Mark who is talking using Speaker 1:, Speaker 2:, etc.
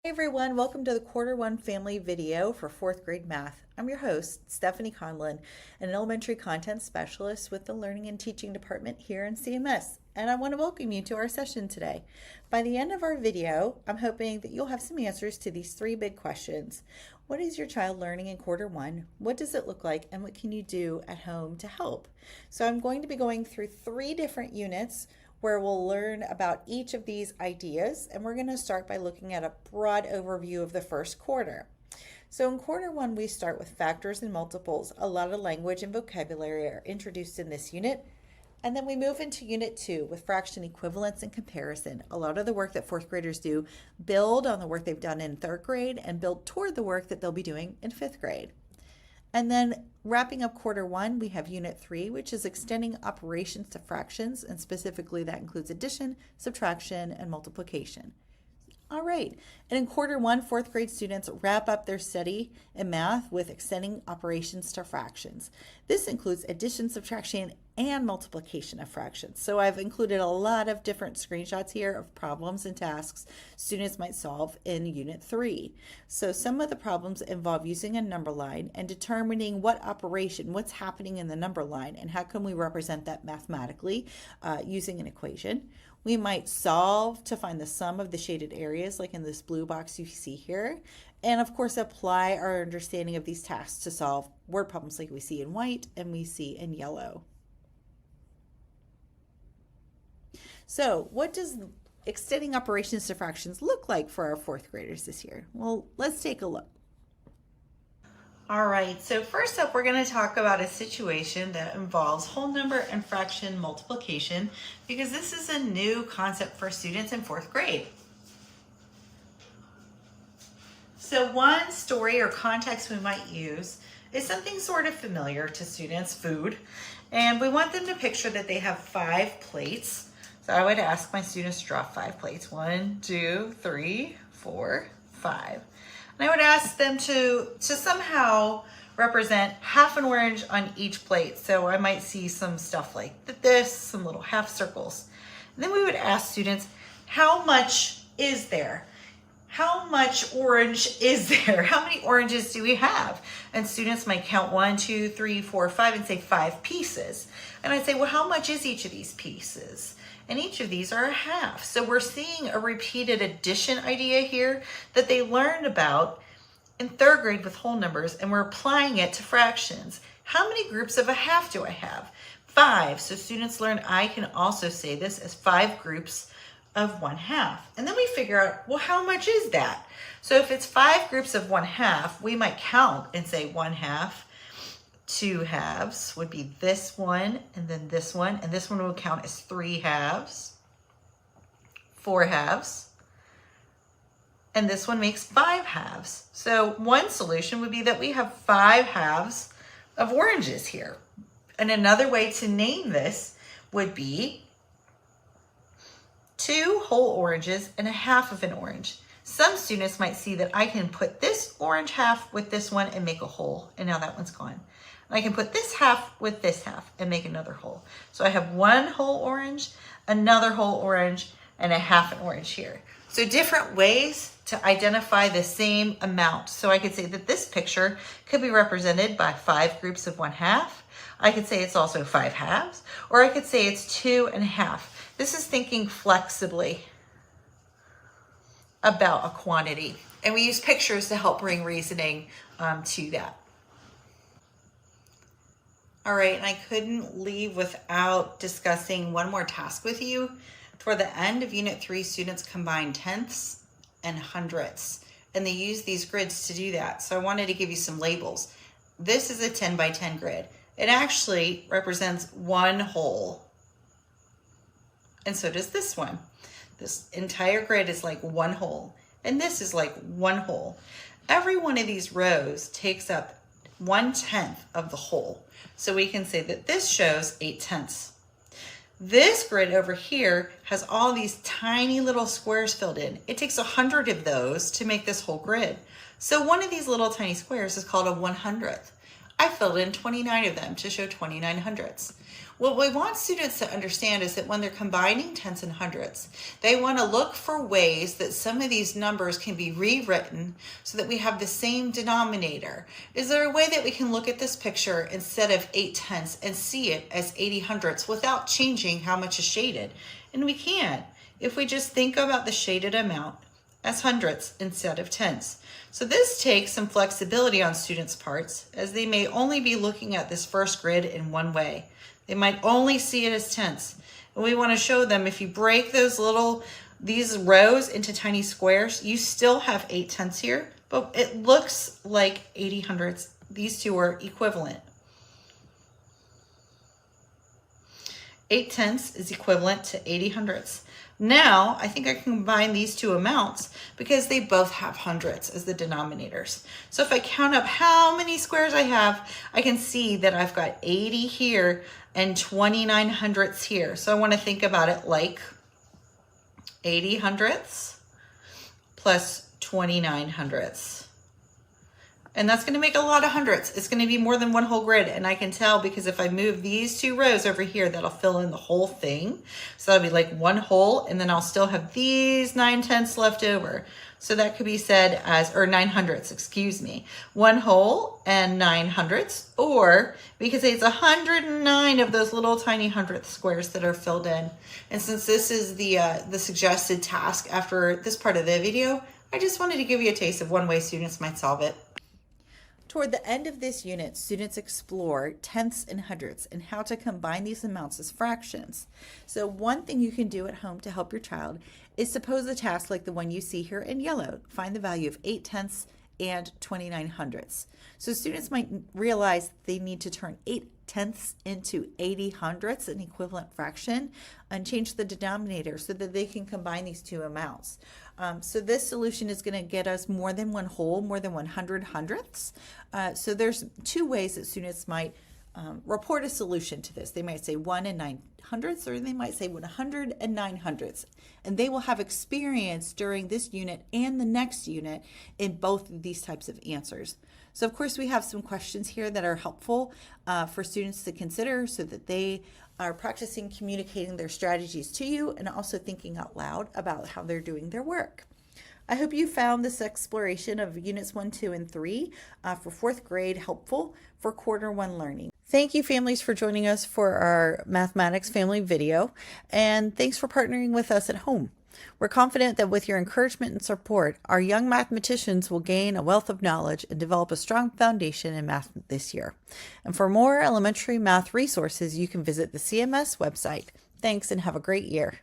Speaker 1: Hey everyone, welcome to the Quarter One Family video for fourth grade math. I'm your host, Stephanie Conlon, an elementary content specialist with the Learning and Teaching Department here in CMS, and I want to welcome you to our session today. By the end of our video, I'm hoping that you'll have some answers to these three big questions. What is your child learning in quarter one? What does it look like? And what can you do at home to help? So I'm going to be going through three different units where we'll learn about each of these ideas. And we're going to start by looking at a broad overview of the first quarter. So in quarter one, we start with factors and multiples. A lot of language and vocabulary are introduced in this unit. And then we move into unit two with fraction equivalence and comparison. A lot of the work that fourth graders do build on the work they've done in third grade and build toward the work that they'll be doing in fifth grade. And then wrapping up quarter one, we have unit three, which is extending operations to fractions, and specifically that includes addition, subtraction, and multiplication. All right, and in quarter one, fourth grade students wrap up their study in math with extending operations to fractions. This includes addition, subtraction, and multiplication of fractions. So I've included a lot of different screenshots here of problems and tasks students might solve in unit three. So some of the problems involve using a number line and determining what operation, what's happening in the number line, and how can we represent that mathematically using an equation. We might solve to find the sum of the shaded areas, like in this blue box you see here, and of course apply our understanding of these tasks to solve word problems like we see in white and we see in yellow. So what does extending operations to fractions look like for our fourth graders this year? Well, let's take a look. All right, so first up, we're going to talk about a situation that involves whole number and fraction multiplication, because this is a new concept for students in fourth grade. So one story or context we might use is something sort of familiar to students, food, and we want them to picture that they have 5 plates. So I would ask my students to draw 5 plates, 1, 2, 3, 4, 5. And I would ask them to somehow represent half an orange on each plate. So I might see some stuff like this, some little half circles. And then we would ask students, how much is there? How much orange is there? How many oranges do we have? And students might count 1, 2, 3, 4, 5 and say 5 pieces. And I'd say, well, how much is each of these pieces? And each of these are a half. So we're seeing a repeated addition idea here that they learned about in third grade with whole numbers, and we're applying it to fractions. How many groups of a half do I have? 5. So students learn I can also say this as 5 groups of 1/2. And then we figure out, well, how much is that? So if it's 5 groups of 1/2, we might count and say 1/2. 2 halves would be this one, and then this one, and this one will count as 3 halves, 4 halves, and this one makes 5 halves. So one solution would be that we have 5 halves of oranges here. And another way to name this would be 2 whole oranges and a half of an orange. Some students might see that I can put this orange half with this one and make a whole, and now that one's gone. I can put this half with this half and make another whole. So I have 1 whole orange, another whole orange, and a half an orange here. So different ways to identify the same amount. So I could say that this picture could be represented by 5 groups of 1/2. I could say it's also 5 halves, or I could say it's 2 1/2. This is thinking flexibly about a quantity. And we use pictures to help bring reasoning to that. All right, and I couldn't leave without discussing one more task with you. Toward the end of Unit 3, students combine tenths and hundredths, and they use these grids to do that. So I wanted to give you some labels. This is a 10 by 10 grid. It actually represents 1 whole, and so does this one. This entire grid is like 1 whole, and this is like 1 whole. Every one of these rows takes up 1/10 of the whole. So we can say that this shows 8/10. This grid over here has all these tiny little squares filled in. It takes 100 of those to make this whole grid. So one of these little tiny squares is called a 100th. I filled in 29 of them to show 29 hundredths. What we want students to understand is that when they're combining tenths and hundredths, they want to look for ways that some of these numbers can be rewritten so that we have the same denominator. Is there a way that we can look at this picture instead of 8 tenths and see it as 80 hundredths without changing how much is shaded? And we can, if we just think about the shaded amount as hundredths instead of tenths. So this takes some flexibility on students' parts, as they may only be looking at this first grid in one way. They might only see it as tenths. And we want to show them if you break these rows into tiny squares, you still have 8 tenths here, but it looks like 80 hundredths. These two are equivalent. 8 tenths is equivalent to 80 hundredths. Now, I think I can combine these two amounts because they both have hundredths as the denominators. So if I count up how many squares I have, I can see that I've got 80 here and 29 hundredths here. So I want to think about it like 80 hundredths plus 29 hundredths. And that's going to make a lot of hundredths. It's going to be more than one whole grid. And I can tell because if I move these two rows over here, that'll fill in the whole thing. So that'll be like one whole, and then I'll still have these 9 tenths left over. So that could be said as, or 9 hundredths, excuse me. 1 whole and 9 hundredths, or we could say it's 109 of those little tiny hundredth squares that are filled in. And since this is the suggested task after this part of the video, I just wanted to give you a taste of one way students might solve it. Toward the end of this unit, students explore tenths and hundredths and how to combine these amounts as fractions. So one thing you can do at home to help your child is to pose a task like the one you see here in yellow. Find the value of 8 tenths and 29 hundredths. So students might realize they need to turn 8 tenths into 80 hundredths, an equivalent fraction, and change the denominator so that they can combine these two amounts. So this solution is going to get us more than one whole, more than 100 hundredths. So there's two ways that students might report a solution to this. They might say 1 and 9 hundredths, or they might say 100 and 9 hundredths. And they will have experience during this unit and the next unit in both of these types of answers. So of course we have some questions here that are helpful for students to consider so that they are practicing communicating their strategies to you and also thinking out loud about how they're doing their work. I hope you found this exploration of Units 1, 2, and 3 for 4th grade helpful for Quarter 1 learning. Thank you, families, for joining us for our Mathematics Family video, and thanks for partnering with us at home. We're confident that with your encouragement and support, our young mathematicians will gain a wealth of knowledge and develop a strong foundation in math this year. And for more elementary math resources, you can visit the CMS website. Thanks and have a great year.